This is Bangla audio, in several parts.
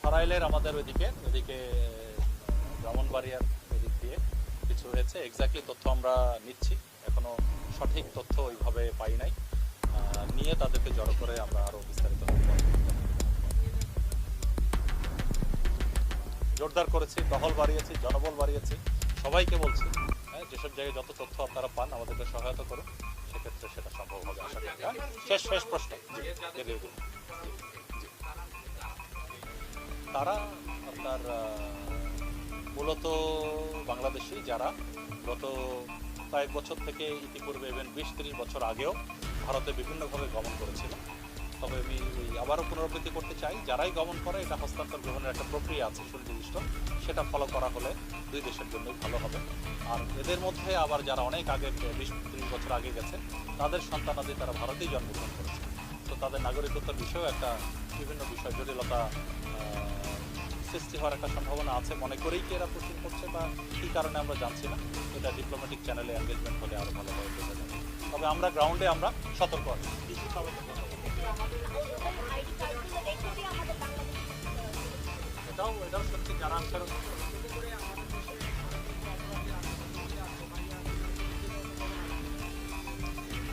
সরাইলের আমাদের ওইদিকে ব্রাহ্মণবাড়িয়ার ওইদিক দিয়ে কিছু হয়েছে। এক্স্যাক্টলি তথ্য আমরা নিচ্ছি, এখনো সঠিক তথ্য ওইভাবে পাই নাই। নিয়ে তাদেরকে জড়ো করে আমরা আরো বিস্তারিত জোরদার করেছি, টহল বাড়িয়েছি, জনবল বাড়িয়েছি। সবাইকে বলছি, হ্যাঁ, যেসব জায়গায় যত তথ্য আপনারা পান আমাদেরকে সহায়তা করুন, সেক্ষেত্রে সেটা সম্ভব হবে আশা করি। হ্যাঁ? শেষ প্রশ্ন। জি, জি, জি। তারা আপনার মূলত বাংলাদেশি, যারা গত কয়েক বছর থেকে ইতিপূর্বে ইভেন 20-30 বছর আগেও ভারতে বিভিন্নভাবে গমন করেছিল। তবে আমি আবারও পুনরাবৃত্তি করতে চাই, যারাই গমন করে এটা হস্তান্তর গ্রহণের একটা প্রক্রিয়া আছে সুনির্দিষ্ট, সেটা ফলো করা হলে দুই দেশের জন্যই ভালো হবে। আর এদের মধ্যে আবার যারা অনেক আগে 20-30 বছর আগে গেছে, তাদের সন্তানাদি তারা ভারতেই জন্মগ্রহণ করেছে। তো তাদের নাগরিকত্বের বিষয়েও একটা বিভিন্ন বিষয় জটিলতা সৃষ্টি হওয়ার একটা সম্ভাবনা আছে, মনে করেই কি এরা প্রশ্ন করছে বা কী কারণে আমরা জানছি না। এটা ডিপ্লোম্যাটিক চ্যানেলে এনগেজমেন্ট হলে আরও ভালোভাবে বোঝা যাবে। তবে আমরা গ্রাউন্ডে আমরা সতর্ক আছি। এটাও সত্যি, যারা আসলে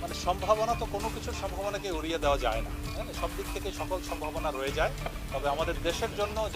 মানে সম্ভাবনা, তো কোনো কিছুর সম্ভাবনাকে উড়িয়ে দেওয়া যায় না, হ্যাঁ, সব দিক থেকে সকল সম্ভাবনা রয়ে যায়। তবে আমাদের দেশের জন্য